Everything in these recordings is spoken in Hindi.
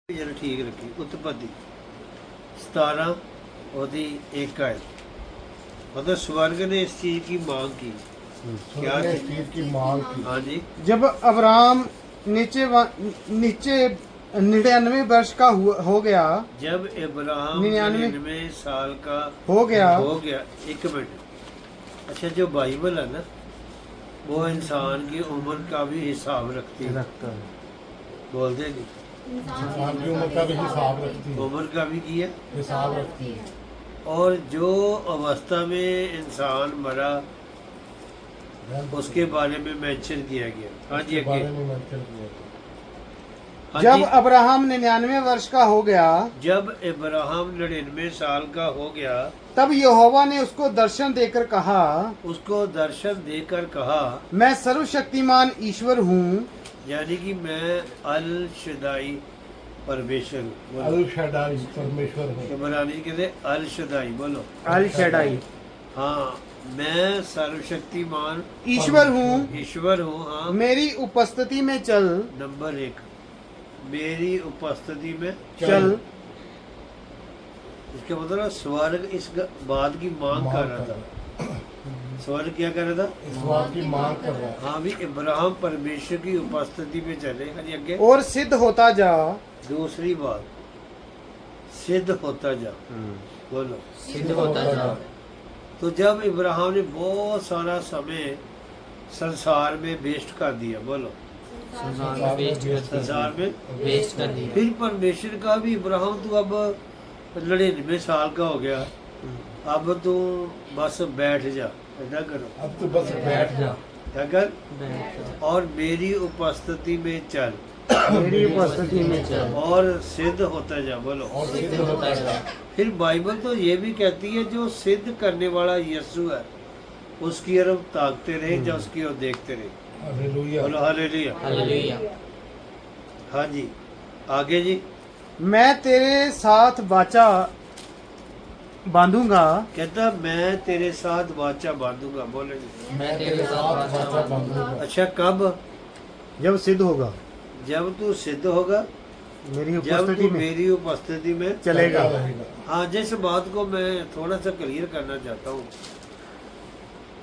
जरा ठीक रखी। उत्पत्ति 17 ਉਹਦੀ एक आयत। मतलब स्वर्ग ने इस चीज की मांग की। क्या इस चीज की मांग की। हाँ जी। जब अब्राहम नीचे 99 वर्ष का हो गया, जब इब्राहिम 99 साल का हो गया। एक मिनट। अच्छा, जो बाइबल है ना, वो इंसान की उम्र का भी हिसाब रखती है। बोलते नहीं, इंसान की उम्र का भी हिसाब रखती है। उम्र का भी किया हिसाब रखती है। और जो अवस्था में इंसान मरा उसके बारे में मेंशन किया गया। हाँ जी, बारे आगे। में मेंशन किया था। हाँ जब जी। अब्राहम 99 वर्ष का हो गया, जब इब्राहिम 99 साल का हो गया, तब यहोवा ने उसको दर्शन देकर कहा, उसको दर्शन देकर कहा, मैं सर्वशक्तिमान ईश्वर हूँ। यानी कि मैं अल शदाई परमेश्वर हूँ। बोलो। अल शदाई परमेश्वर है। इब्रानी कहते अल शदाई। बोलो। अल शदाई हाँ, मैं सर्वशक्तिमान ईश्वर हूँ, ईश्वर हूँ। हाँ। मेरी उपस्थिति में चल। नंबर 1, मेरी उपस्थिति में चल। इसका मतलब स्वर्ग इस बात की मांग कर रहा था। स्वर्ग क्या कर रहा था? इस बात की मांग कर रहा है। हाँ भी, इब्राहिम परमेश्वर की उपस्थिति में चले। हाँ जी, आगे। और सिद्ध होता जा। दूसरी बात, सिद्ध होता जा। बोलो। सिद्ध होता जा। तो जब इब्राहिम ने बहुत सारा समय संसार में वेस्ट कर दिया। बोलो। संसार में वेस्ट कर दिया। फिर परमेश्वर का भी, इब्राहिम तू अब 99 साल का हो गया, अब तू बस बैठ जा, ऐसा करो। अब तो बस बैठ जा। क्या कर? और मेरी उपस्थिति में चल मेरी उपस्थिति में चल और सिद्ध होता जा। बोलो। और सिद्ध होता जा। फिर बाइबल तो ये भी कहती है जो सिद्ध करने वाला यीशु है उसकी तरफ ताकते रहे, जो उसकी ओर देखते रहे। हालेलुया। बोलो हालेलुया। हालेलुया। हाँ जी, आगे जी। मैं तेरे साथ वाचा बांधूंगा। कहता मैं तेरे साथ वाचा बांधूंगा। बोलो जी। मैं तेरे साथ साथ वाचा बांधूंगा। अच्छा, कब? जब सिद्ध होगा, जब तू सिद्ध होगा, मेरी जब उपस्थिति तू में मेरी उपस्थिति में चलेगा। रहेगा। हाँ, जिस बात को मैं थोड़ा सा क्लियर करना चाहता हूँ,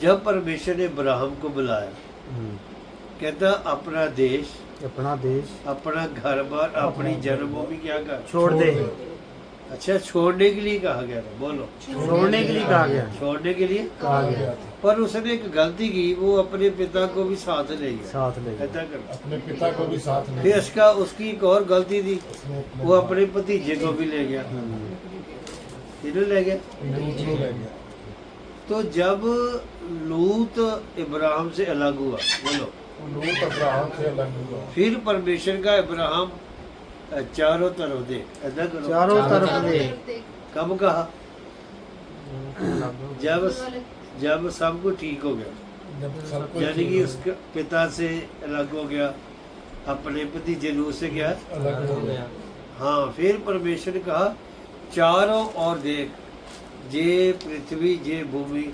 जब परमेश्वर ने इब्राहिम को बुलाया, कहता अपना देश, अपना देश अपना घर बार, अपनी जन्मभूमि क्या कर, छोड़ दे। अच्छा, छोड़ने के लिए कहा गया था। बोलो। छोड़ने के लिए कहा गया। छोड़ने के लिए कहा गया। पर उसने एक गलती की, वो अपने पिता को भी साथ ले गया। साथ ले ऐसा कर। अपने पिता को भी साथ ले फिर उसका उसकी एक और गलती थी, उसने अपने वो अपने भतीजे को भी ले गया। किन्हें ले गया? लूत को ले गया। तो जब लूत इब्राहिम से अलग हुआ, बोलो, लूत अब्राहम से अलग हुआ। फिर परमेश्वर का इब्राहिम चारों तरफ देख, ऐसा करो। चारों तरफ दे। कब कहा? जब सब कुछ ठीक हो गया, जब सब कुछ यानी कि उसके पिता से अलग हो गया, अपने भतीजे लूत से क्या? अलग हो गया। हाँ, फिर परमेश्वर ने कहा चारों ओर देख, जे पृथ्वी जे भूमि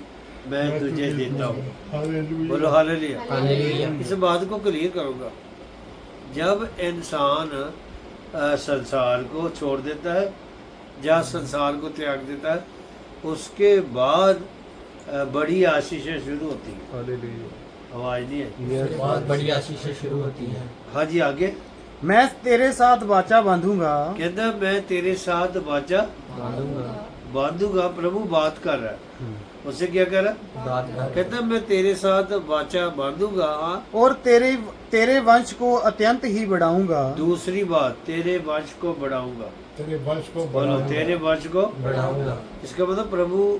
मैं तुझे देता हूँ। हालेलुया। बोलो हालेलुया। हालेलुया। इस बात को क्लियर करूँगा। जब इंसान संसार को छोड़ देता है या संसार को त्याग देता है, उसके बाद बड़ी आशीषें शुरू होती हैं। आवाज नहीं है? बहुत बड़ी आशीषें शुरू होती है। हाँ जी, आगे। मैं तेरे साथ वाचा बांधूंगा। कहता मैं तेरे साथ वाचा बांधूंगा। प्रभु बात कर रहा है, उससे क्या कर रहा है? बात कर। कहता मैं तेरे साथ वाचा बांधूंगा। और तेरे वंश को अत्यंत ही बढ़ाऊंगा। दूसरी बात, तेरे वंश को बढ़ाऊंगा। तेरे वंश को बोलो, बढ़ाऊंगा। तेरे वंश को बढ़ाऊंगा। इसका मतलब प्रभु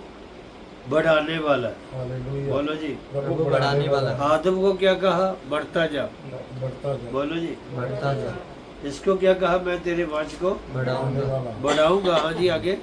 बढ़ाने वाला है। हालेलुया। बोलो जी। प्रभु बढ़ाने वाला है। आदम को क्या कहा? बढ़ता जा। बढ़ता जा। बोलो जी। बढ़ता जा। इसको क्या कहा? मैं तेरे वंश को बढ़ाऊंगा। बढ़ाने वाला। बढ़ाऊंगा। हाँ जी, आगे।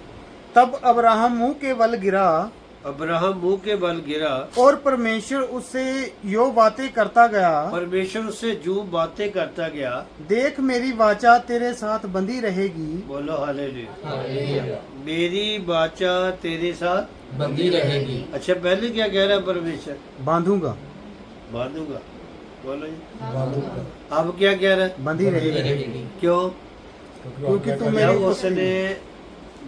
तब अब्राहम मुंह के बल गिरा अब्राहम मुंह के बल गिरा और परमेश्वर उससे यो बातें करता गया। परमेश्वर उससे जो बातें करता गया। देख मेरी वाचा तेरे साथ बंधी रहेगी। बोलो हालेलुया। हालेलुया। मेरी वाचा तेरे साथ। बंदी रहेगी। अच्छा, पहले क्या कह रहा है परमेश्वर? बांधूंगा। बांधूंगा। बोलो जी। बांधूंगा। अब क्या कह रहा है? बंधी बंदी रहेगी। रहेगी। क्यों? क्योंकि तू मेरी जब उसने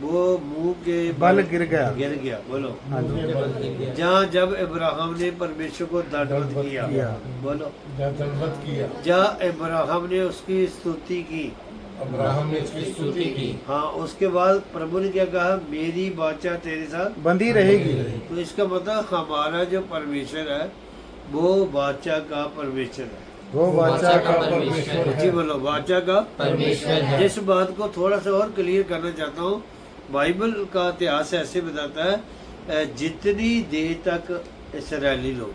वो मुंह के बल गिर गया। बोलो। हाँ जी। के बल गिर गया। जहाँ जब इब्राहिम ने परमेश्वर को दंडवत दंडवत किया, किया। बोलो। जब दंडवत किया, जहाँ इब्राहिम ने उसकी स्तुति की, अब्राहम ने उसकी स्तुति की, हाँ, उसके बाद प्रभु ने क्या कहा, मेरी वाचा तेरे साथ। बंदी रहेगी। तो इसका मतलब हमारा जो परमेश्वर है वो वाचा का परमेश्वर है। वो वाचा का परमेश्वर जी बोलो, वाचा का। परमेश्वर है। जिस बात को थोड़ा सा और क्लियर करना चाहता हूँ, बाइबल का इतिहास ऐसे बताता है, जितनी देर तक इसराइली लोग,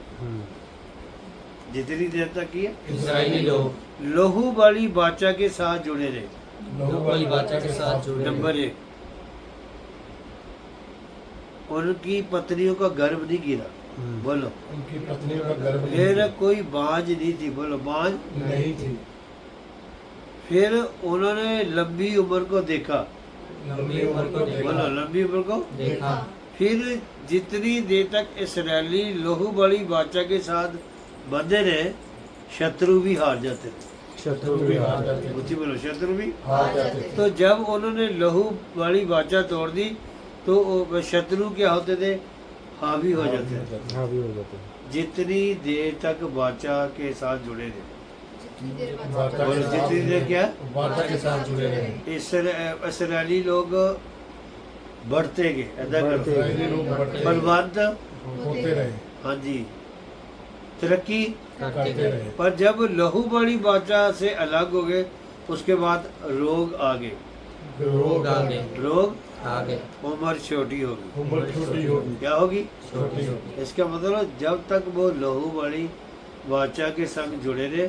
जितनी देर तक ये इस्राएली लोग लहू वाली वाचा के साथ जुड़े रहे। लहू वाली वाचा के साथ जुड़े रहे। नंबर 1, उनकी पत्नियों का गर्भ नहीं गिरा, बोलो। उनकी पत्नियों का गर्भ नहीं फिर था, कोई बांझ नहीं थी, बोलो, बांझ। नहीं थी। फिर उन्होंने लंबी उम्र को देखा, लंबी उम्र को बोलो, देखा। लंबी उम्र को। देखा। फिर जितनी देर तक इसराइली लहू वाली वाचा के साथ बंधे रहे, शत्रु भी हार जाते थे। शत्रु भी हार जाते थे, ऊंची बोलो, शत्रु भी। हार जाते थे। तो जब उन्होंने लहू वाली वाचा तोड़ दी तो वो शत्रु क्या होते थे, हावी हो जाते थे। हाँ भी हो जाते हैं। जितनी देर तक वाचा के साथ जुड़े रहे, वाचा बोलो, के जितनी देर साथ, क्या, वाचा के साथ जुड़े रहे। इसराइली लोग बढ़ते गए, अदा बढ़ते करो, इसराइली लोग बढ़ते बलवंत, होते रहे, हाँ जी, तरक्की। करते रहे। पर जब लहू वाली वाचा से अलग हो गए, उसके बाद रोग आ गए। रोग आ गए। रोग, आ गए। उम्र छोटी होगी। उम्र छोटी होगी, क्या होगी? छोटी होगी। इसका मतलब जब तक वो लहू वाली वाचा के संग जुड़े रहे,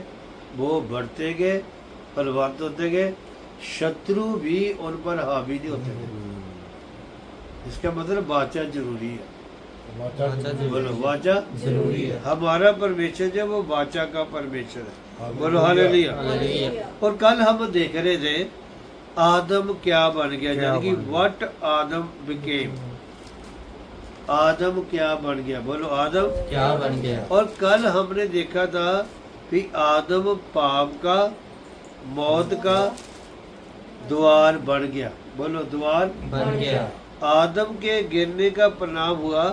वो बढ़ते गए, बलवंत होते गए, शत्रु भी उन पर हावी नहीं होते थे। इसका मतलब वाचा जरूरी है, वाचा वाचा जरूरी बोलो, है। वाचा। जरूरी है। हमारा परमेश्वर जो वो वाचा का परमेश्वर है, बोलो, हालेलुया। हालेलुया। हालेलुया। और कल हम देख रहे थे आदम क्या बन गया, क्या यानी कि बन गया? व्हाट आदम बिकेम, आदम क्या बन गया, बोलो, आदम। क्या बन गया? और कल हमने देखा था कि आदम पाप का, मौत का द्वार बन गया, बोलो, द्वार। बन गया। आदम के गिरने का परिणाम हुआ,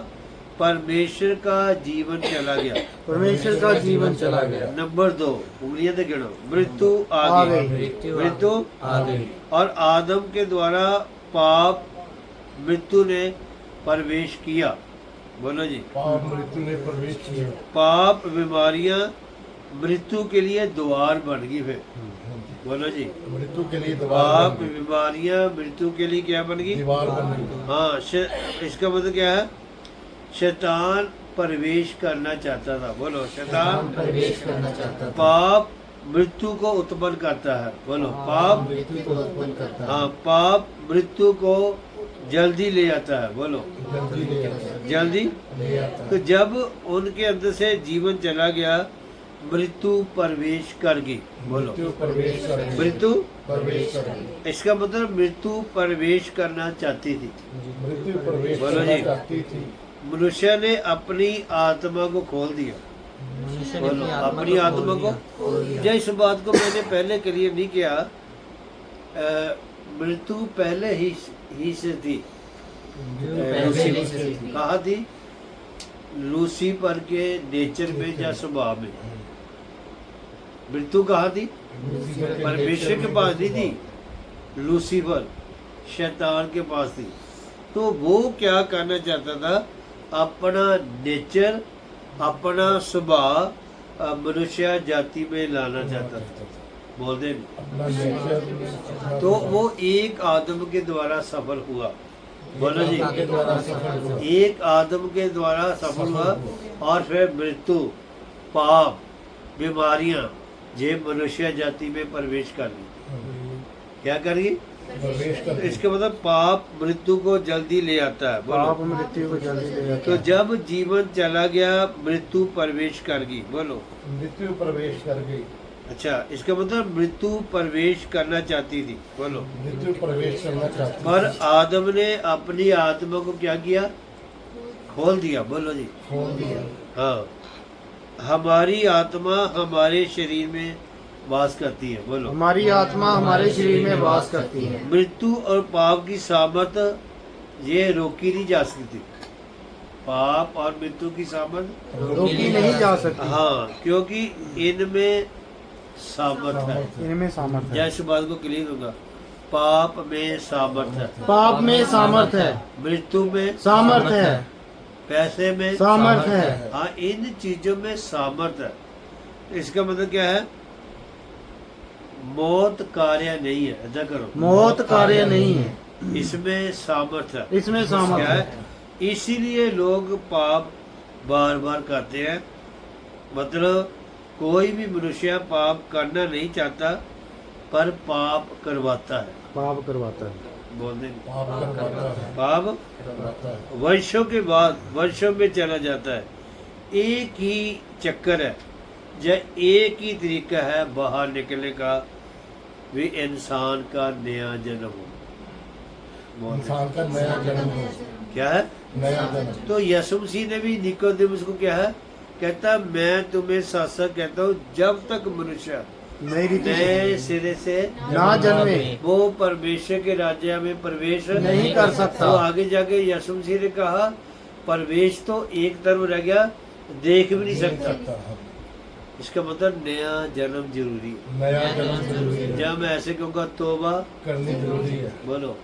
परमेश्वर का जीवन चला गया। परमेश्वर का जीवन चला गया। नंबर 2, उंगलियां तो गिनो, मृत्यु आ आ गई। गई। मृत्यु आ गई। और आदम के द्वारा पाप, मृत्यु ने प्रवेश किया, बोलो जी। पाप मृत्यु ने प्रवेश किया। पाप, बीमारियां मृत्यु के लिए द्वार बन गई। फिर बोलो जी, मृत्यु के लिए पाप, दीवार बन गई। बीमारियां मृत्यु के लिए क्या बन गई? दीवार बन गई। हाँ, इसका मतलब क्या है? शैतान प्रवेश करना चाहता था, बोलो, शैतान। प्रवेश करना चाहता था। पाप मृत्यु को उत्पन्न करता है, बोलो, पाप। मृत्यु को उत्पन्न करता है। हाँ, पाप मृत्यु को जल्दी ले आता है, बोलो, जल्दी ले आता है। जल्दी। ले आता तो है। जब उनके अंदर से जीवन चला गया, मृत्यु प्रवेश कर गई, बोलो, मृत्यु प्रवेश कर गई। मृत्यु। प्रवेश कर गई। इसका मतलब मृत्यु प्रवेश करना चाहती थी। मृत्यु प्रवेश बोलो करना जी। चाहती थी। मनुष्य ने अपनी आत्मा को खोल दिया, मनुष्य ने बोलो, अपनी आत्मा को। खोल दिया। जब इस बात को मैंने पहले क्लियर नहीं किया, मृत्यु पहले ही से थी। पहले से थी। कहा थी? लूसीफर के नेचर में या स्वभाव में मृत्यु कहा थी? परमेश्वर के पास नहीं थी, लूसीफर शैतान के पास थी। तो वो क्या करना चाहता था? अपना नेचर, अपना स्वभाव मनुष्य जाति में लाना चाहता था, बोल दे। अपना नेचर। तो वो एक आदम के द्वारा सफल हुआ, बोलो जी। के द्वारा सफल हुआ। एक आदम के द्वारा सफल हुआ, और फिर मृत्यु, पाप, बीमारियां ये मनुष्य जाति में प्रवेश कर ली। क्या करेगी? प्रवेश कर गई। इसका मतलब पाप मृत्यु को जल्दी ले आता है, पाप बोलो। मृत्यु को जल्दी ले जाता तो है। जब जीवन चला गया, मृत्यु प्रवेश कर गई, बोलो। मृत्यु प्रवेश कर गई। अच्छा, इसका मतलब मृत्यु प्रवेश करना चाहती थी, बोलो। मृत्यु प्रवेश करना चाहती पर थी। आदम ने अपनी आत्मा को क्या किया? खोल दिया, बोलो जी। खोल दिया। हाँ, हमारी आत्मा हमारे शरीर में वास करती है। बोलो, हमारी आत्मा हमारे शरीर में वास करती है। मृत्यु और पाप की सामत ये रोकी नहीं जा सकती। पाप और मृत्यु की सामत रोकी नहीं जा सकती। हाँ, क्योंकि इनमें सामर्थ है। इनमें सामर्थ है। जैसे बात को क्लियर होगा, पाप में सामर्थ है, पाप में सामर्थ है, मृत्यु में, सामर्थ है, पैसे में, सामर्थ है। हाँ, इन चीजों में सामर्थ है। इसका मतलब क्या है? मौत कार्य नहीं है। ऐसा करो, मौत कार्य नहीं है, इसमें सामर्थ है। इसमें सामर्थ क्या है। है? इसीलिए लोग पाप बार बार करते हैं। मतलब कोई भी मनुष्य पाप करना नहीं चाहता, पर पाप करवाता है। पाप करवाता है। बोल दें, पाप करवाता है। पाप करवाता है। वर्षों के बाद वर्षों में चला जाता है। एक ही चक्कर है, या एक ही तरीका है बाहर निकलने का, भी इंसान का नया जन्म हो। बोल दें, इंसान का नया जन्म हो। क्या है? नया जन्म। तो यीशु मसीह ने भी निकोदेमुस को क्या है कहता, मैं तुम्हें साथ साथ कहता हूँ, जब तक मनुष्य नई रीति नए से सिरे से ना जन्मे वो परमेश्वर के राज्य में प्रवेश नहीं कर सकता। तो आगे जाके यीशु मसीह ने कहा, प्रवेश तो एक तरफ रह गया, देख भी नहीं सकता। इसका मतलब नया जन्म जरूरी है। नया जन्म जरूरी है। जब मैं ऐसे कहूँगा तौबा करनी जरूरी है। बोलो,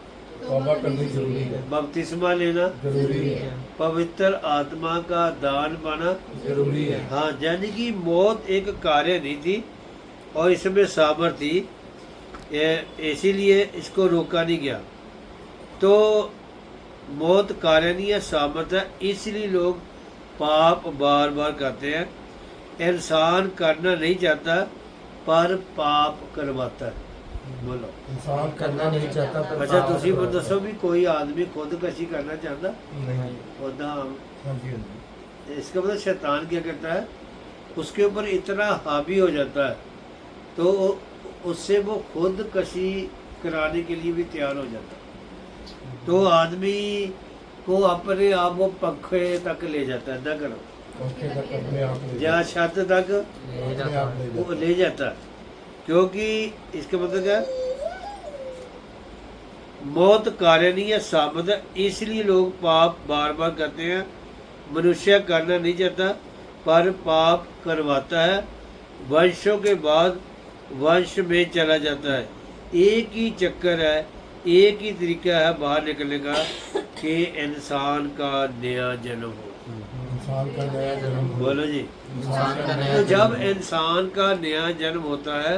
तौबा करनी जरूरी है। बपतिस्मा लेना, जरूरी है। पवित्र आत्मा का दान पाना, जरूरी है। हाँ, यानी कि मौत एक कार्य नहीं थी और इसमें सामर्थ थी, इसीलिए इसको रोका नहीं गया। तो मौत कार्य नहीं है, सामर्थ है। इसलिए लोग पाप बार बार करते हैं। इंसान करना नहीं चाहता, पर पाप करवाता है। बोलो, इंसान करना नहीं चाहता पर अच्छा, पाप तुसी करवाता दसो भी कोई आदमी खुदकशी करना चाहता? है। नहीं। खुदा, हाँ जी, हाँ जी। इसका मतलब शैतान क्या करता है, उसके ऊपर इतना हावी हो जाता है, तो उससे वो खुदकशी कराने के लिए भी तैयार हो जाता है। तो आदमी को अपने आप वो पंखे तक ले जाता है। ना करो, पंखे तक अपने आप ले या छत तक अपने आप ले वो ले जाता है। क्योंकि इसका मतलब क्या है? मौत कार्य नहीं है, सामर्थ है। इसलिए लोग पाप बार बार करते हैं। मनुष्य करना नहीं चाहता, पर पाप करवाता है। वर्षों के बाद वंश में चला जाता है। एक ही चक्कर है, एक ही तरीका है बाहर निकलने का, कि इंसान का नया जन्म हो। इंसान का नया जन्म हो। बोलो जी। इंसान का तो जब इंसान का नया जन्म होता है,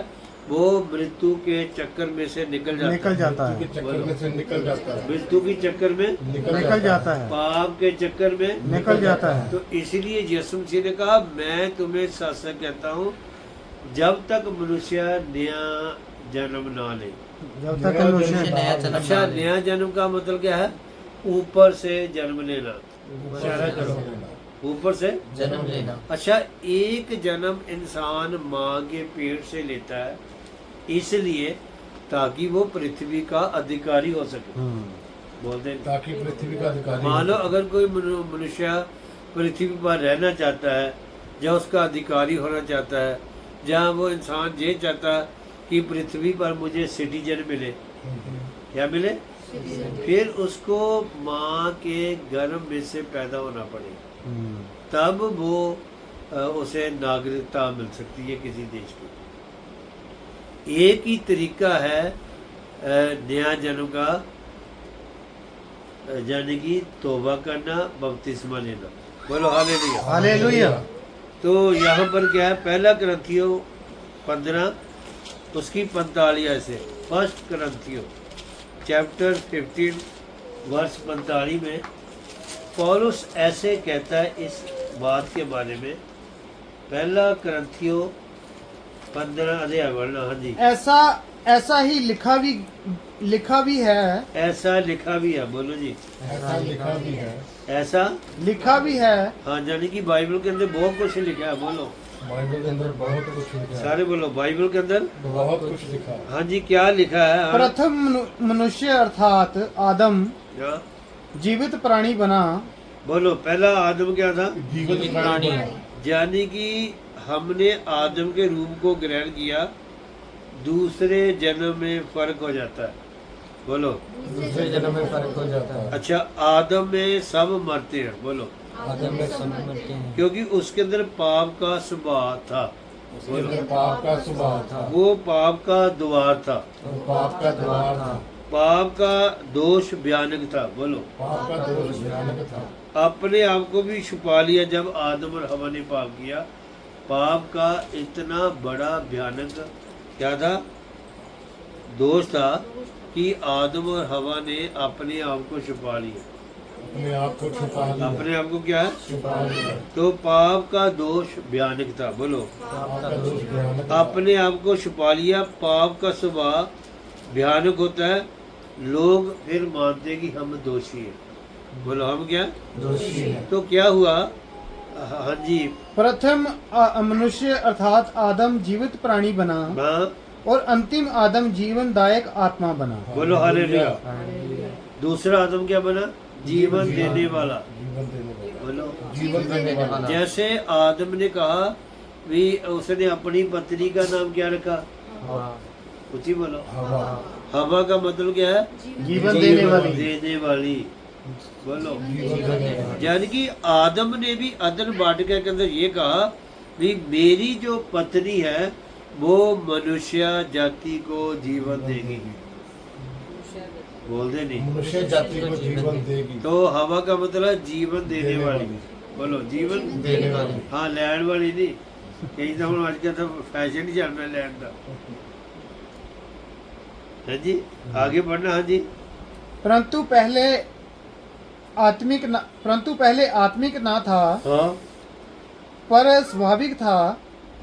वो मृत्यु के चक्कर में से निकल जाता है। के चक्कर में से निकल जाता है। मृत्यु के चक्कर में निकल जाता है, पाप के चक्कर में निकल जाता है। तो इसलिए यीशु मसीह ने कहा, मैं तुम्हें सच सच कहता हूँ, जब तक मनुष्य नया जन्म ना ले। जब तक मनुष्य नया जन्म अच्छा, नया जन्म का मतलब क्या है? ऊपर से जन्म लेना, सारा जन्म लेना। ऊपर से। जन्म लेना। अच्छा, एक जन्म इंसान माँ के पेट से लेता है, इसलिए ताकि वो पृथ्वी का अधिकारी हो सके। बोलते हैं, ताकि पृथ्वी का अधिकारी मान लो अगर कोई मनुष्य पृथ्वी पर रहना चाहता है, या उसका अधिकारी होना चाहता है, जहाँ वो इंसान ये चाहता है कि पृथ्वी पर मुझे सिटीजन मिले, क्या मिले, फिर उसको माँ के गर्भ में से पैदा होना पड़ेगा, तब वो उसे नागरिकता मिल सकती है किसी देश की। एक ही तरीका है नया जन्म का, यानी कि तौबा करना, बपतिस्मा लेना। बोलो हालेलुया। हालेलुया। तो यहाँ पर क्या है? पहला करंथियों 15 उसकी 45 ऐसे, फर्स्ट करंथियों चैप्टर 15 वर्ष 45 में पौलुस ऐसे कहता है इस बात के बारे में। पहला करंथियों 15 अध्याय वरना, हाँ जी, ऐसा ही लिखा भी है, ऐसा लिखा भी है। बोलो जी, ऐसा लिखा भी है। ऐसा लिखा भी है। हाँ, यानी कि बाइबल के अंदर बहुत कुछ लिखा है। बोलो, बाइबल के अंदर बहुत कुछ लिखा है। सारे बोलो, बाइबल के अंदर बहुत कुछ लिखा है। हाँ जी, क्या लिखा है? हाँ, प्रथम मनुष्य अर्थात आदम हाँ, जीवित प्राणी बना। बोलो, पहला आदम क्या था? जीवित प्राणी। यानी कि हमने आदम के रूप को ग्रहण किया, दूसरे जन्म में फर्क हो जाता है। बोलो। दूसरे जन्म में फर्क हो जाता है। अच्छा, आदम में सब मरते हैं। बोलो। आदम में सब मरते हैं। क्योंकि उसके अंदर पाप का स्वभाव था। उसके अंदर पाप का स्वभाव था, वो पाप का द्वार था, और पाप का द्वार था, पाप का दोष भयानक था। बोलो। पाप का दोष भयानक था। अपने आप को भी छुपा लिया जब आदम और हवा ने पाप किया। पाप का इतना बड़ा भयानक क्या था, दोष था कि आदम और हवा ने अपने आप को छुपा लिया। अपने आप को छुपा लिया, अपने आप को क्या है, छुपा लिया। तो पाप का दोष भयानक था। बोलो। पाप का दोष भयानक था। अपने आप को छुपा लिया। पाप का स्वभाव भयानक होता है। लोग फिर मानते हैं कि हम दोषी हैं। बोलो, हम क्या दोषी है। तो क्या हुआ। हाँ जी। प्रथम मनुष्य अर्थात आदम जीवित प्राणी बना हाँ, और अंतिम आदम जीवनदायक आत्मा बना। बोलो हालेलुया। दूसरा आदम क्या बना, जीवन देने वाला। जीवन देने वाला, बोलो। जीवन देने वाला। जैसे आदम ने कहा भी, उसने अपनी पत्नी का नाम क्या रखा, उसी बोलो। हवा, हवा का मतलब क्या है, जीवन देने वाली। देने वाली। बोलो। जीवन देने वाला। यानी कि आदम ने भी अदन वाटिका के अंदर ये कहा भी मेरी जो पत्नी है वो मनुष्य जाति को जीवन देगी। बोल दे नहीं। मनुष्य जाति को जीवन देगी। तो हवा का मतलब जीवन देने वाली। बोलो, जीवन देने वाली। हाँ, लैंड वाली नहीं। कहीं तो हम आज का तो फैशन ही चल रहा है लैंड का। है जी, आगे बढ़ना। हाँ जी। परंतु पहले आत्मिक ना था, हाँ, पर स्वाभाविक था।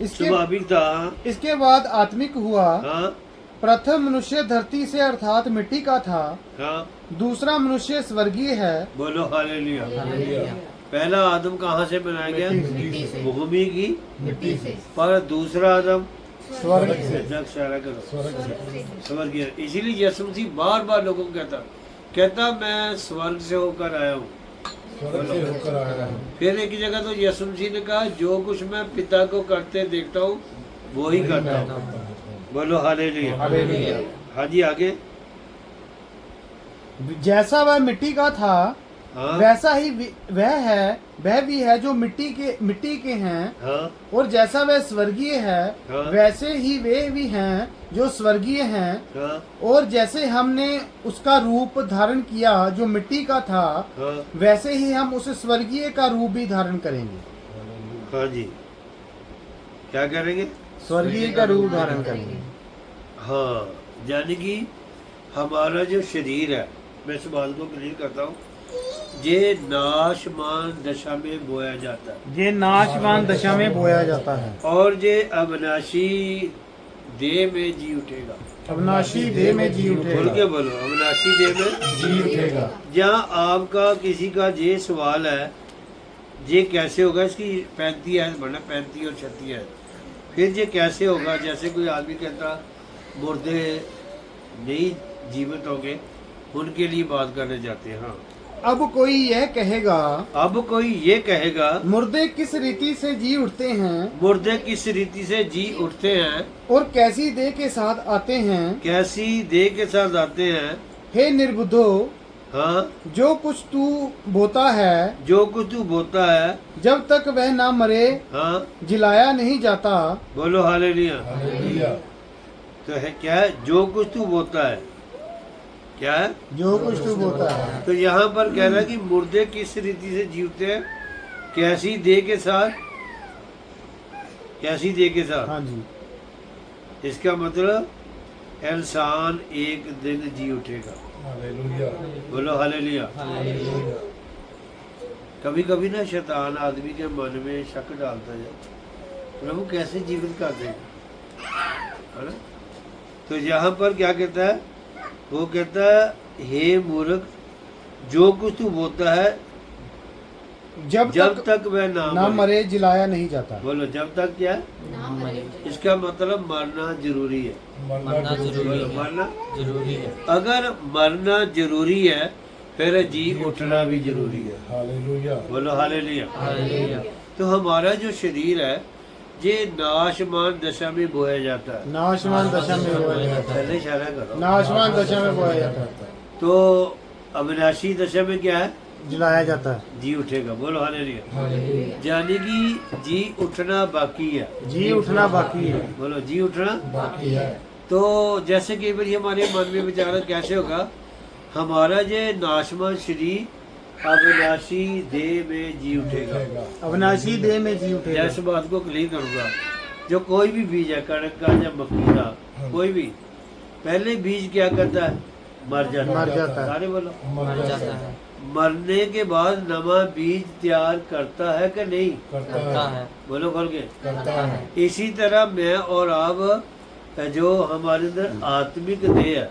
स्वाभाविक था। इसके बाद आत्मिक हुआ। हाँ प्रथम मनुष्य धरती से अर्थात मिट्टी का था। हाँ, दूसरा मनुष्य स्वर्गीय है। बोलो हालेलुया। हालेलुया। पहला आदम कहाँ से बनाया गया, मिट्टी से। भूमि की। मिट्टी से, पर दूसरा आदम स्वर्ग से। जग सारा करो स्वर्ग से। स्वर्गीय। इसीलिए यीशु मसीह बार बार लोगों को कहता मैं स्वर्ग से होकर आया हूँ। स्वर्ग से होकर आया है। फिर एक जगह तो यीशु मसीह ने कहा जो कुछ मैं पिता को करते देखता हूँ वो ही करता हूँ। बोलो हालेलुया। हालेलुया। हाँ जी, आगे। जैसा वह मिट्टी का था, हाँ वैसा ही वह भी है जो मिट्टी के हैं। हाँ और जैसा वह स्वर्गीय है, हाँ। वैसे ही वे भी हैं जो स्वर्गीय हैं। हाँ और जैसे हमने उसका रूप धारण किया जो मिट्टी का था, हाँ वैसे ही हम उस स्वर्गीय का रूप भी धारण करेंगे। हाँ जी। क्या करेंगे, स्वर्गीय का रूप धारण करेंगे। हाँ, यानी कि हमारा जो शरीर है, मैं इस बात को क्लियर करता हूँ, ये नाशमान दशा में बोया जाता है ये नाशवान दशा में बोया जाता है और ये अविनाशी देह में जी उठेगा। अविनाशी देह में जी बोल के उठेगा। बोलो, अविनाशी देह में। जी उठेगा। जहाँ आपका किसी का ये सवाल है ये कैसे होगा, इसकी 35 आयत बढ़ना, 35 और 36 आयत। फिर ये कैसे होगा, जैसे कोई आदमी कहता मुर्दे नहीं जीवित होंगे, उनके लिए बात करने जाते हैं। हाँ, अब कोई यह कहेगा, अब कोई ये कहेगा मुर्दे किस रीति से जी उठते हैं मुर्दे किस रीति से जी उठते हैं, और कैसी देह के साथ आते हैं। कैसी देह के साथ आते हैं। हे निर्बुद्धो, हाँ, जो कुछ तू बोता है, जो कुछ तू बोता है, जब तक वह ना मरे हाँ, जिलाया नहीं जाता। बोलो हालेलुया। हालेलुया। तो है क्या है, जो कुछ तू बोता है, क्या है, जो कुछ तू बोता है। तो यहाँ पर कह रहा है कि मुर्दे किस रीति से जीवते हैं, कैसी देह के साथ, कैसी देह के साथ। हाँ जी। इसका मतलब इंसान एक दिन जी उठेगा। हालेलुया। बोलो हालेलुया। हालेलुया। कभी कभी ना शैतान आदमी के मन में शक डालता है, प्रभु कैसे जीवित कर देगा, है ना। तो यहाँ पर क्या कहता है, वो कहता है हे मूर्ख, जो कुछ तू बोलता है जब जब तक तक वह ना ना मरे। मरे जिलाया नहीं जाता। बोलो, जब तक क्या, इसका मतलब मरना जरूरी है। मरना जरूरी बोलो, है। मरना जरूरी है। अगर मरना जरूरी है फिर जी उठना भी जरूरी है। हालेलुया। बोलो हालेलुया। हालेलुया। तो हमारा जो शरीर है ये नाशमान दशा में बोया जाता है। नाशवान दशा में बोया जाता है। पहले इशारा करो। नाशवान दशा में बोया जाता है, तो अविनाशी दशा में क्या है? जलाया जाता है। जी उठेगा। बोलो हालेलुया। हालेलुया। यानी कि जी उठना बाकी है। जी उठना बाकी है। बोलो जी उठना। बाकी है। तो जैसे कई बार हमारे मन में विचार कैसे होगा, हमारा ये नाशमान शरीर अविनाशी देह में जी उठेगा। अविनाशी देह में जी उठेगा। जैसे बात को क्लियर करूंगा, जो कोई भी बीज है, कणक का या मक्की का, कोई भी, पहले बीज क्या करता है? मर जाता मर जाता है। सारे बोलो। मर जाता है। मरने के बाद नवा बीज तैयार करता है कि नहीं? करता है। बोलो खोल के। करता है। इसी तरह मैं और आप जो हमारे अंदर आत्मिक देह है,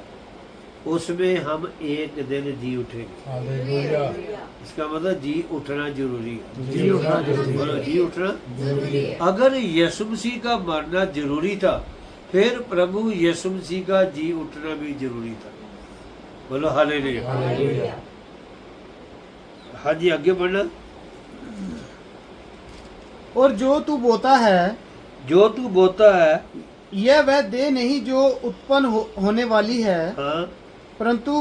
उसमें हम एक दिन जी उठेंगे। हालेलुया। इसका मतलब जी उठना जरूरी है। जी उठना जरूरी है। बोलो जी उठना। जरूरी है। अगर यीशु मसीह का मरना जरूरी था, फिर प्रभु यीशु मसीह का जी उठना भी जरूरी था। बोलो हालेलुया। हालेलुया। हाँ जी, आगे बढ़ना। और जो तू बोता है, जो तू बोता है, यह वह देह नहीं जो उत्पन्न होने वाली है, हाँ परंतु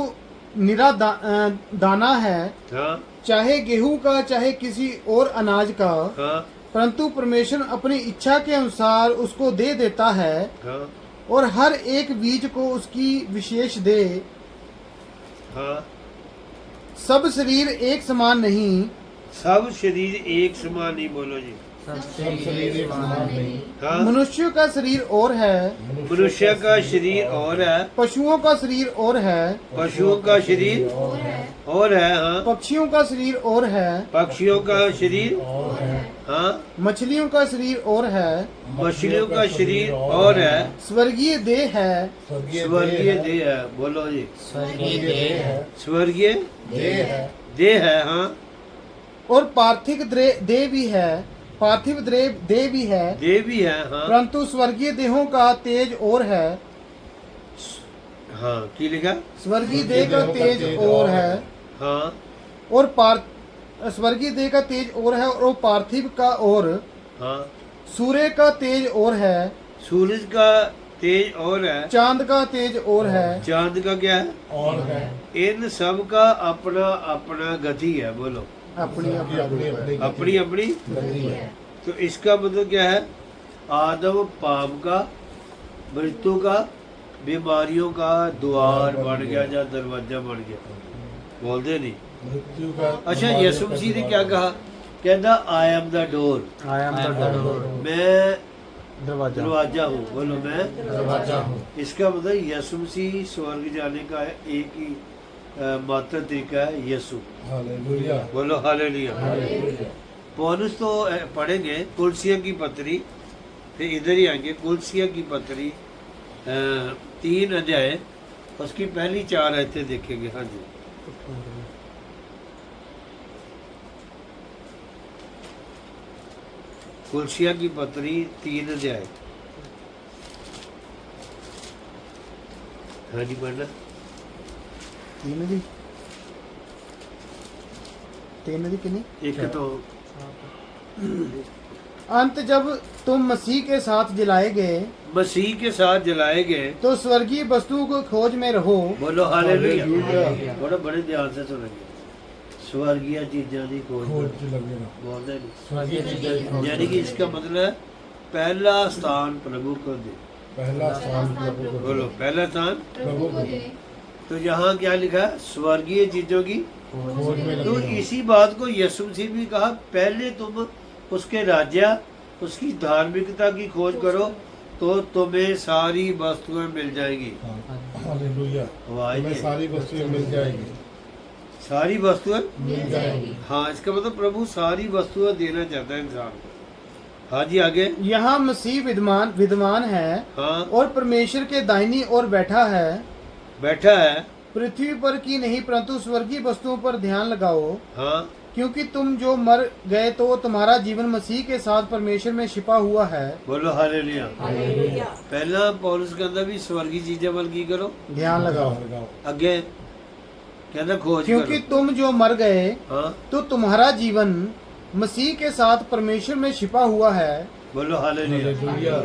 निरा दाना है, हाँ चाहे गेहूं का चाहे किसी और अनाज का, हाँ परंतु परमेश्वर अपनी इच्छा के अनुसार उसको दे देता है, हाँ और हर एक बीज को उसकी विशेष दे। हाँ। सब शरीर एक समान नहीं, सब शरीर एक समान नहीं। बोलो जी। सब शरीर एक समान नहीं। हाँ। मनुष्य का शरीर और है, मनुष्य का शरीर और है, पशुओं का शरीर और है, पशुओं का शरीर और है, हाँ, पक्षियों का शरीर और है, पक्षियों का शरीर, और है। हाँ, मछलियों का शरीर और है, मछलियों का शरीर और है, स्वर्गीय देह है, स्वर्गीय देह है। बोलो जी। स्वर्गीय देह है। स्वर्गीय देह है। देह है, हाँ, और पार्थिव देह भी है, पार्थिव देह भी है, देह भी है, हाँ, परंतु स्वर्गीय देहों का तेज और है, हाँ, की लिखा, स्वर्गीय देह का तेज और है, हाँ, और स्वर्गीय देह का तेज और है, और पार्थिव का और हाँ, सूर्य का तेज और है, सूरज का तेज और है, चांद का तेज और है, चांद का क्या है? और है। इन सब का अपना अपना गति है। बोलो अपनी अपनी अपनी अपनी अपनी। गति है। तो इसका मतलब क्या है? आदम पाप का, मृत्यु का, बीमारियों का द्वार बन गया या दरवाजा बन गया। बोलते नहीं। मृत्यु का। अच्छा, यीशु मसीह ने क्या कहा? कहता I am the door, I am the door। मैं दरवाजा। दरवाजा हूँ। बोलो मैं। दरवाजा हूँ। इसका मतलब यीशु मसीह स्वर्ग जाने का एक ही मात्र तरीका है, यीशु। हालेलुया। बोलो हालेलुया। हालेलुया। पौलुस तो पढ़ेंगे कुलसिया की पत्री, फिर इधर ही आएंगे कुलसिया की पत्री 3 अध्याय, उसकी पहली 4 आयतें देखेंगे। हाँ जी, कुलसिया की पत्री 3 अध्याय। हाँ जी, पढ़ना। तीन दी कितनी? एक तो अंत जब तुम मसीह के साथ जलाए गए, मसीह के साथ जलाए गए। तो स्वर्गीय वस्तुओं को खोज में रहो। बोलो हालेलुया। हालेलुया। बड़ा बड़े ध्यान से सुनेंगे। स्वर्गीय चीज़ों की खोज खोज करो। लगेगा। बोलते नहीं। स्वर्गीय चीजें की खोज यानी कि इसका मतलब है पहला स्थान प्रभु को दे। पहला स्थान प्रभु को बोलो दे। पहला स्थान। प्रभु को दे। तो यहाँ क्या लिखा है? स्वर्गीय चीजों की। खोज में तो लगेगा। इसी बात को यीशु मसीह भी कहा, पहले तुम उसके राज्य, उसकी धार्मिकता की खोज करो, तो तुम्हें सारी वस्तुएं मिल जाएंगी। हालेलुया। वाह, तुम्हें ये सारी वस्तुएं मिल जाएगी। सारी वस्तुएं। मिल जाएगी। हाँ, इसका मतलब प्रभु सारी वस्तुएं देना चाहता है इंसान को। हाँ जी, आगे। यहाँ मसीह विद्यमान है, हाँ, और परमेश्वर के दाहिनी ओर बैठा है। बैठा है। पृथ्वी पर की नहीं, परंतु स्वर्गीय वस्तुओं पर ध्यान लगाओ, हाँ, क्योंकि तुम जो मर गए तो तुम्हारा जीवन मसीह के साथ परमेश्वर में छिपा हुआ है। बोलो हालेलुया। हालेलुया। पहला पौलुस के अंदर भी स्वर्गीय चीजें बल की करो। ध्यान लगाओ, लगाओ। आगे कहना खोज क्योंकि करो। तुम जो मर गए हाँ, तो तुम्हारा जीवन मसीह के साथ परमेश्वर में छिपा हुआ है। बोलो हालेलुया। हालेलुया।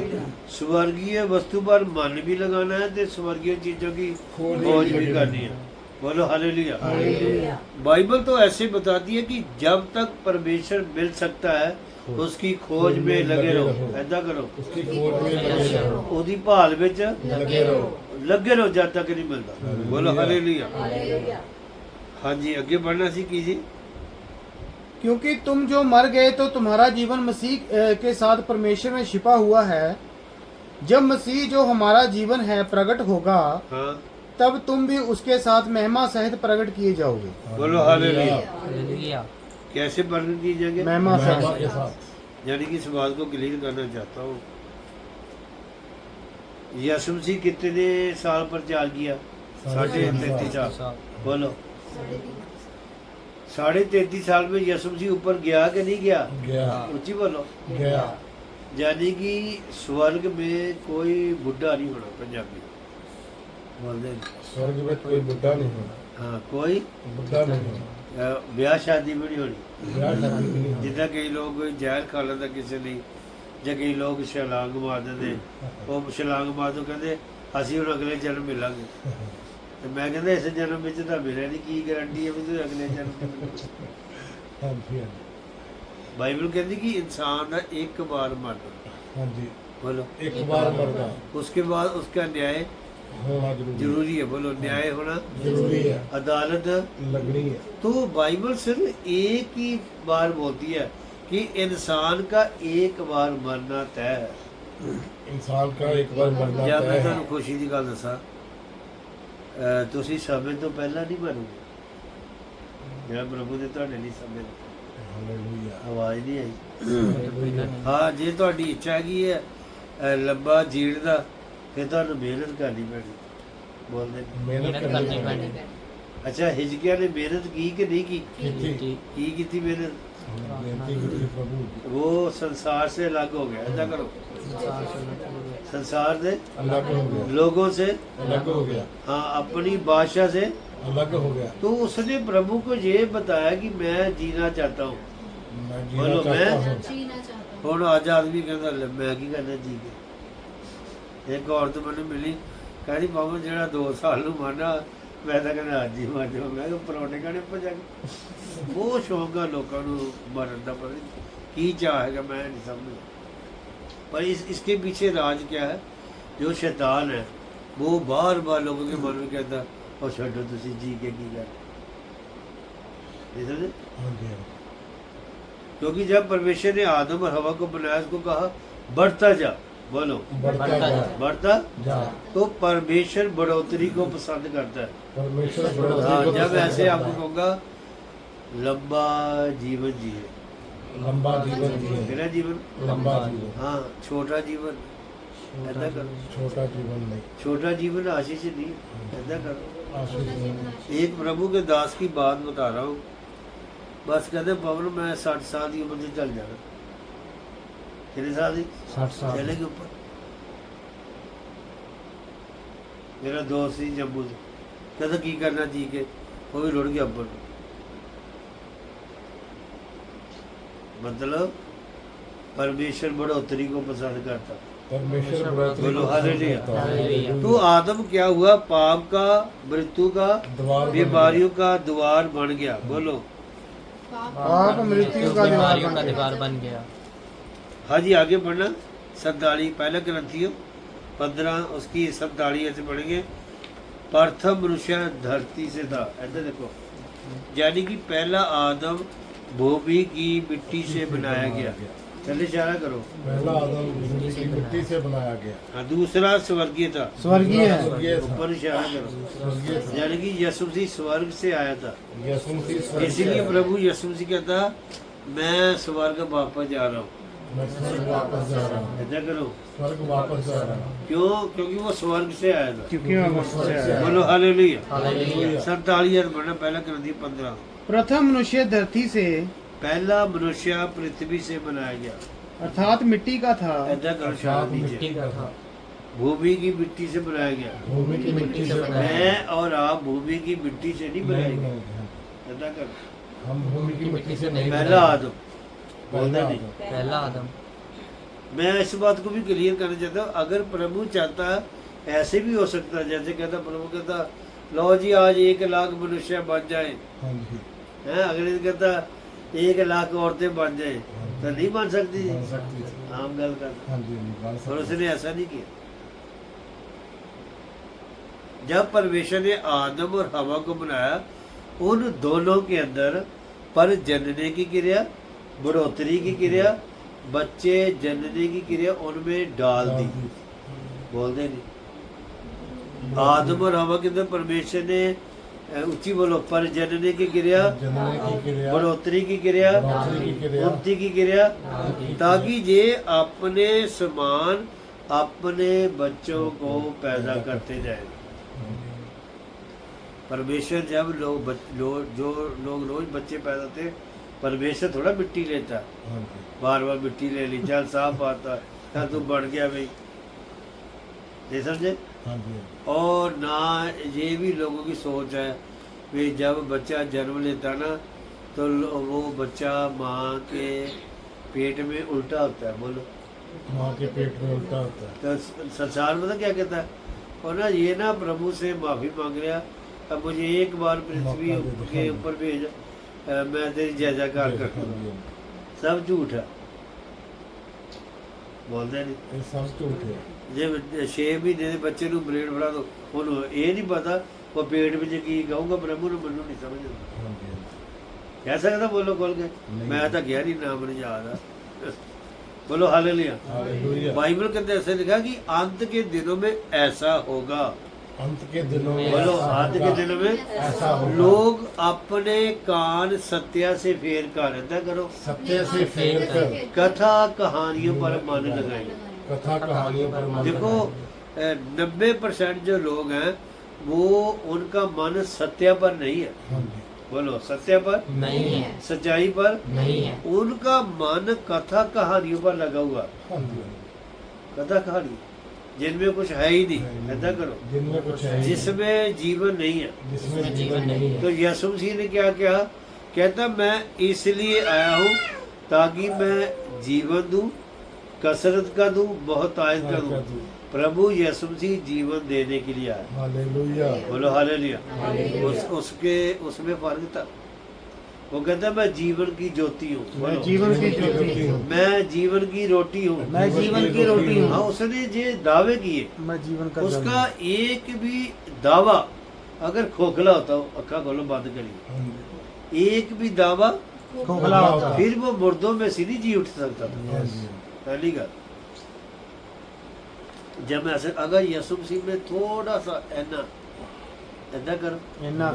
स्वर्गीय वस्तु पर मन भी लगाना है तो स्वर्गीय चीजों की खोज भी करनी है। बोलो हालेलुया। हालेलुया। बाइबल तो ऐसे बताती है कि जब तक परमेश्वर मिल सकता है उसकी खोज में लगे रहो। ऐसा करो, उसकी खोज में लगे रहो। ਉਹਦੀ ਭਾਲ ਵਿੱਚ लगे रहो। ਲੱਗੇ ਰਹੋ ਜਦ ਤੱਕ ਨਹੀਂ ਮਿਲਦਾ। ਬੋਲੋ ਹਾਲੇਲੂया। ਹਾਂਜੀ ਅੱਗੇ बढ़ना ਸੀ ਕੀ ਜੀ? क्योंकि तुम जो मर गए तो तुम्हारा जीवन मसीह के साथ परमेश्वर में छिपा हुआ है। जब मसीह जो हमारा जीवन है प्रकट होगा हाँ तब तुम भी उसके साथ महिमा सहित प्रकट किए जाओगे। बोलो हालेलुया। हालेलुया। कैसे प्रकट किए जाएंगे? महिमा महिमा के सहित। साथ। यानी कि इस बात को क्लियर करना चाहता हूँ, यीशु मसीह कितने साल प्रचार किया? 33.5 साल। बोलो 33.5 साल में यीशु मसीह ऊपर गया कि नहीं गया? गया। ऊंची बोलो। गया। यानी कि स्वर्ग में कोई बुढ़ा नहीं होना। पंजाबी बोल दे। स्वर्ग में कोई बुढ़ा नहीं होना। हाँ कोई बुढ़ा नहीं होना। ब्याह शादी भी नहीं होनी। ब्याह शादी भी नहीं होनी। जिदा कई लोग जहर खा लेंदा किसी ने, ਜਾਂ ਕਈ ਲੋਕ ਛਲਾਂਗ ਮਾਰ ਦਿੰਦੇ, ਉਹ ਛਲਾਂਗ ਮਾਰ ਤੋਂ ਕਹਿੰਦੇ ਅਸੀਂ ਹੁਣ ਅਗਲੇ ਜਨਮ ਮਿਲਾਂਗੇ। ਤੇ ਮੈਂ ਕਹਿੰਦਾ ਇਸ ਜਨਮ ਵਿੱਚ ਤਾਂ ਮਿਲਿਆ ਨਹੀਂ, ਕੀ ਗਾਰੰਟੀ ਹੈ ਵੀ ਤੁਸੀਂ ਅਗਲੇ ਜਨਮ ਵਿੱਚ ਮਿਲੋਗੇ? हाँ जी। हाँ ਬਾਈਬਲ ਕਹਿੰਦੀ ਕਿ ਇਨਸਾਨ ਦਾ ਇੱਕ ਵਾਰ ਮਰਨਾ। हाँ जी। बोलो एक बार मरना उसके बाद उसका न्याय होना जरूरी है। बोलो न्याय होना जरूरी है। अदालत लगनी है। तो बाइबल सिर्फ एक ही बार बोलती है कि इंसान का एक बार मरना तय है। इंसान का एक बार मरना जब मैं तय है। ਤੁਹਾਨੂੰ ਖੁਸ਼ੀ ਦੀ ਗੱਲ ਦੱਸਾਂ, ਤੁਸੀਂ ਸਮੇਂ ਤੋਂ ਪਹਿਲਾਂ ਨਹੀਂ ਮਰੋਗੇ। ਜਿਹੜਾ ਪ੍ਰਭੂ ਨੇ ਤੁਹਾਡੇ ਲਈ ਸਮੇਂ ਦਿੱਤਾ। हालेलुया। ਆਵਾਜ਼ ਨਹੀਂ ਆਈ। ਹਾਂ ਜੇ ਤੁਹਾਡੀ ਇੱਛਾ ਹੈਗੀ ਹੈ ਲੰਬਾ ਜੀਣ ਦਾ, ਫਿਰ ਤੁਹਾਨੂੰ ਮਿਹਨਤ ਕਰਨੀ ਪੈਣੀ। ਬੋਲਦੇ ਨਹੀਂ। मेहनत करनी पड़ेगी। ਅੱਛਾ ਹਿਜਕਿਆ ਨੇ ਮਿਹਨਤ ਕੀ ਕਿ ਨਹੀਂ ਕੀ? खेती। ਕੀ ਕੀਤੀ ਮਿਹਨਤ? बेनती की थी प्रभु। वो संसार से अलग हो गया। ऐसा करो, संसार से अलग हो गया। लोगों से, अलग हो गया। हाँ अपनी भाषा से। अलग हो गया। तो उसने प्रभु को ये बताया कि मैं जीना चाहता हूँ। मैं बोलो, जीना मैं चाहता हूँ। ਹੁਣ ਅੱਜ ਆਦਮੀ ਕਹਿੰਦਾ ਲੈ ਮੈਂ ਕੀ ਕਰਨਾ ਜੀ ਕੇ। ਇੱਕ ਔਰਤ ਮੈਨੂੰ ਮਿਲੀ, ਕਹਿੰਦੀ ਬਾਬਾ ਜਿਹੜਾ 2 ਸਾਲ ਨੂੰ ਮਰਨਾ, ਮੈਂ ਤਾਂ ਕਹਿੰਦਾ ਅੱਜ ਹੀ ਮਰ ਜਾਵਾਂ। ਮੈਂ ਕਿਹਾ ਪਰੌਂਠੇ ਖਾਣੇ ਆਪਾਂ ਜਾ ਕੇ। ਬਹੁਤ ਸ਼ੌਕ ਆ ਲੋਕਾਂ ਨੂੰ ਮਰਨ ਦਾ, ਪਤਾ ਨਹੀਂ ਕੀ ਚਾਹ ਹੈਗਾ, ਮੈਂ ਨਹੀਂ ਸਮਝਦਾ। पर इसके पीछे राज क्या है? जो शैतान है वो बार बार लोगों के मन में कहता और छोड़ो तुसी जी के की कर। हाँ जी। क्योंकि जब परमेश्वर ने आदम और हवा को बनाया, उसको कहा बढ़ता जा। बोलो बढ़ता जा। बढ़ता जा। तो परमेश्वर बढ़ोतरी को पसंद करता है। परमेश्वर हाँ, बढ़ोतरी को जब पसंद ऐसे करता आपको है। कहूँगा लंबा जीवन जिए। लंबा जीवन जिए। मेरा जीवन लंबा जीवन। हाँ, छोटा जीवन ऐसा करो। छोटा जीवन नहीं। छोटा जीवन आशीष नहीं, ऐसा करो। आशीष नहीं। एक प्रभु के दास की बात बता रहा हूँ। बस कहते पवन मैं 60 साल की उम्र से चल जाना। कितने साल की? 60 साल। चले के ऊपर। मेरा दोस्त ही जम्मू से कहता की करना जी के, वो भी रुड़ गया ऊपर। मतलब परमेश्वर बढ़ोतरी को पसंद करता। परमेश्वर बढ़ोतरी बोलो को पसंद हालेलुया। करता है। हालेलुया। तो आदम क्या हुआ? पाप का, मृत्यु का, द्वार बन बीमारियों का द्वार बन गया। बोलो पाप मृत्यु का बीमारियों का द्वार दीवार बन गया। हाँ जी आगे बढ़ना। 47 पहले ग्रंथियों 15 उसकी 47 ऐसे पढ़ेंगे। प्रथम मनुष्य धरती से था। ऐसे देखो, यानी कि पहला आदम भूमि की मिट्टी से बनाया गया। चलिए इशारा करो। पहला आदम भूमि की मिट्टी से बनाया गया। हाँ, दूसरा स्वर्गीय था। स्वर्गीय है। स्वर्गीय था। ऊपर इशारा करो। स्वर्गीय था। यानी कि यीशु मसीह स्वर्ग से आया था। यीशु मसीह स्वर्ग से इसीलिए आया। प्रभु यीशु मसीह कहता मैं स्वर्ग वापस जा रहा हूँ। मैं स्वर्ग वापस जा रहा हूँ। ऐसा करो। स्वर्ग वापस जा रहा हूँ। क्यों? क्योंकि वो स्वर्ग से आया था। क्योंकि वह मनुष्य से आया। बोलो हालेलुया। हालेलुया। 47 बढ़ना। पहला ग्रंथी 15। प्रथम मनुष्य धरती से पहला मनुष्य पृथ्वी से बनाया गया। अर्थात मिट्टी का था। ऐसा करो। अर्थात शायद मिट्टी नीचे का था। भूमि की मिट्टी से बनाया गया। भूमि की मिट्टी से बनाया गया। मैं और आप भूमि की मिट्टी से नहीं बनाए नहीं गए। बनाया गया। ऐसा करो। हम भूमि की मिट्टी से नहीं पहला बनाए। आदम बोलना पहला नहीं। आदम। पहला आदम। मैं इस बात को भी क्लियर करना चाहता हूँ, अगर प्रभु चाहता ऐसे भी हो सकता है, जैसे कहता प्रभु कहता लो जी आज 1 लाख मनुष्य बन जाए हाँ जी हैं, अगले दिन कहता 1 लाख औरतें बन जाए, तो नहीं बन सकती जी, बन सकती थी। आम गल कर। हाँ जी बन और सकती उसने ऐसा नहीं किया। जब परमेश्वर ने आदम और हवा को बनाया, उन दोनों के अंदर पर जनने की क्रिया, बढ़ोतरी की क्रिया, बच्चे जनने की क्रिया उनमें डाल दी। बोल दे नहीं, आदम और हवा के अंदर परमेश्वर ने ऊंची बोलो, पर जनने की क्रिया, जनने की क्रिया, बढ़ोतरी की क्रिया, बढ़ोतरी की क्रिया, उन्नति की क्रिया, ताकि ये अपने समान अपने बच्चों को पैदा करते जाए। परमेश्वर जब जो लोग रोज बच्चे पैदा होते, परमेश्वर थोड़ा मिट्टी लेता है, हाँ जी बार बार मिट्टी ले ली, चल साफ आता है, तू बढ़ गया भाई, ये समझे। हाँ जी और ना ये भी लोगों की सोच है कि जब बच्चा जन्म लेता ना, तो वो बच्चा माँ के पेट में उल्टा होता है। बोलो, माँ के पेट में उल्टा होता है। तो संसार में तो क्या कहता है, और ना ये ना प्रभु से माफ़ी मांग रहा, अब मुझे एक बार पृथ्वी मौका दे दो। के ऊपर भेज, मैं तेरी जय जयकार कर हाँ दूंगा। जी, सब झूठ है, बोलते नहीं। ये सब झूठ है। जे 6 ਮਹੀਨੇ ਦੇ ਬੱਚੇ ਨੂੰ ਬਲੇਡ ਫੜਾ ਦੋ, ਉਹਨੂੰ ਇਹ ਨਹੀਂ ਪਤਾ ਉਹ ਪੇਟ ਵਿੱਚ ਕੀ ਕਹੂਗਾ, ਪ੍ਰਭੂ ਨੂੰ ਮੈਨੂੰ ਨਹੀਂ ਸਮਝ ਆਉਂਦਾ। हाँ जी ਕਹਿ ਸਕਦਾ ਬੋਲੋ ਖੋਲ ਕੇ, ਮੈਂ ਤਾਂ ਗਿਆ ਨਹੀਂ, ਨਾਮ ਨਹੀਂ ਯਾਦ ਆ। बोलो हालेलुया। हालेलुया। बाइबल के अंदर ऐसे लिखा कि अंत के दिनों में ऐसा होगा। अंत के दिनों में बोलो ऐसा अंत के होगा। दिनों में ऐसा होगा। लोग अपने कान सत्या से फेर कर, ऐसा करो, सत्य से फेर कर कथा कहानियों पर मन लगाए। कथा कहानियों पर मन देखो लगाए। 90% जो लोग हैं वो उनका मन सत्य पर नहीं है। हाँ जी बोलो सत्य पर नहीं है, सच्चाई पर नहीं है। उनका मन कथा कहानियों पर लगा हुआ है। हाँ जी कथा कहानी जिनमें कुछ है ही नहीं, ऐसा करो, जिनमें कुछ है ही जिसमें जीवन नहीं है। नहीं, जिसमें जीवन नहीं है। तो यीशु मसीह ने क्या किया, कहता मैं इसलिए आया हूँ ताकि मैं जीवन दूं, कसरत का दूं, बहुत आयत का दूं। प्रभु यीशु मसीह जीवन देने के लिए आया। हालेलुया। बोलो हालेलुया। उसके उसमें फर्क था। वो कहता मैं जीवन की ज्योति हूँ। मैं बोलो, जीवन की ज्योति हूँ, मैं जीवन की रोटी हूँ। मैं जीवन की रोटी हाँ, हूँ, उसने ये दावे किए, मैं जीवन का जल उसका हूँ। एक भी दावा अगर खोखला होता हो, अक्खा खोलो बंद करिए, हाँ जी एक भी दावा खोखला होता, फिर वो मुर्दों में से नहीं जी उठ सकता था। हाँ जी पहली गल, जब मैं ऐसे अगर यीशु मसीह में थोड़ा सा ऐसा कर इन्ना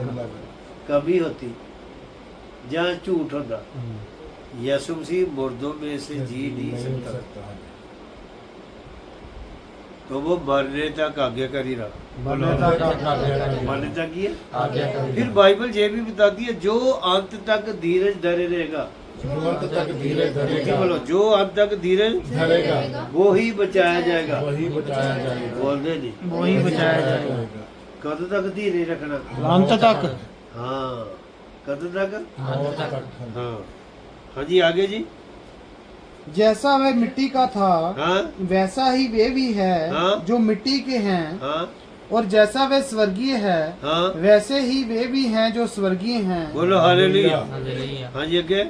कमी होती जहाँ झूठ होता, हम्म, यीशु मसीह मुर्दों में से जी नहीं सकता, हाँ जी। तो वो मरने तक आज्ञाकारी रहा। मरने तक आज्ञाकारी। मरने तक ही है। आज्ञाकारी। फिर बाइबल ये भी बताती है जो अंत तक धीरज धरे रहेगा। जो अंत तक धीरे जी धरेगा बोलो, जो अंत तक धीरज धरेगा वो ही बचाया जाएगा। वही बचाया जाएगा। बोलते नहीं, वही बचाया जाएगा कद तक धीरे रखना। अंत तक। हाँ, कद तक। मौत तक। हाँ हाँ जी, आगे जी। जैसा वह मिट्टी का था हाँ वैसा ही वे भी है हाँ। जो मिट्टी के हैं, हाँ और जैसा वह स्वर्गीय है हाँ, वैसे ही वे भी हैं जो स्वर्गीय हैं। बोलो हालेलुया। हालेलुया। हाँ जी, आगे।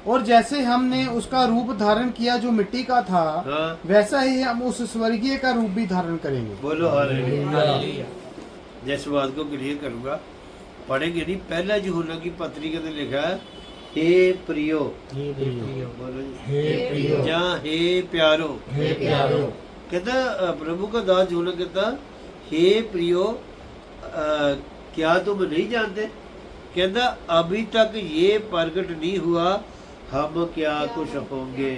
और जैसे हमने उसका रूप धारण किया जो मिट्टी का था, हाँ, वैसा ही हम उस स्वर्गीय का रूप भी धारण करेंगे। बोलो हालेलुया। हालेलुया। जिस बात को क्लियर करूंगा, पढ़ेंगे नहीं। पहला यूहन्ना की पत्री के अंदर लिखा है, हे प्रियो, ये प्रियो। बोलो जी, हे प्रियो। या हे प्यारो। हे प्यारो। कहता प्रभु का दास यूहन्ना कहता, हे प्रियो, क्या तुम नहीं जानते, कहता अभी तक ये प्रकट नहीं हुआ हम क्या कुछ होंगे।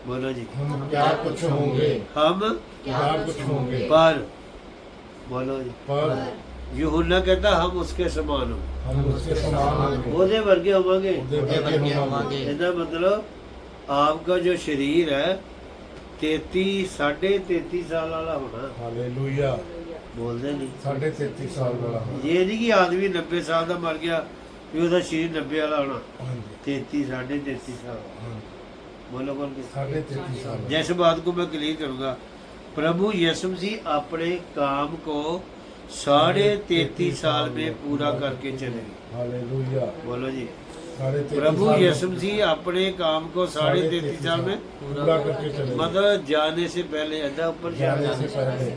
बोलो जी, हम क्या कुछ होंगे। हम क्या कुछ होंगे। पर, बोलो जी, पर यूहन्ना कहता हम उसके समान हो, हम उसके समान होंगे। ਉਹਦੇ ਵਰਗੇ ਹੋਵਾਂਗੇ। ਉਹਦੇ ਵਰਗੇ ਹੋਵਾਂਗੇ। ਇਹਦਾ मतलब आपका जो शरीर है 33 साल वाला होना। हालेलुया। बोलते नहीं, 33.5 साल वाला होना। ये नहीं कि आदमी 90 साल का मर गया भी ਉਹਦਾ शरीर 90 वाला होना। हाँ जी 33 साल। हाँ। बोलो कौन की? साढ़े 33 साल जैसे बात को मैं क्लियर करूंगा, प्रभु यीशु मसीह अपने काम को 33.5 साल में पूरा करके चले गए। हालेलुया। बोलो जी, साढ़े 33 प्रभु साल में यीशु मसीह अपने काम को 33.5 साल में पूरा करके चले गए। मतलब जाने से पहले अदा ऊपर जाने जाने से पहले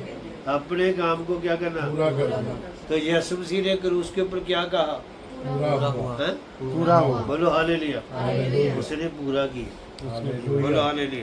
अपने काम को क्या करना? पूरा कर दिया। तो यीशु मसीह ने क्रूस के ऊपर क्या कहा? पूरा हुआ। हैं? पूरा हुआ। बोलो हालेलुया। हालेलुया। उसने पूरा किया। हालेलुया। बोलो हालेलुया।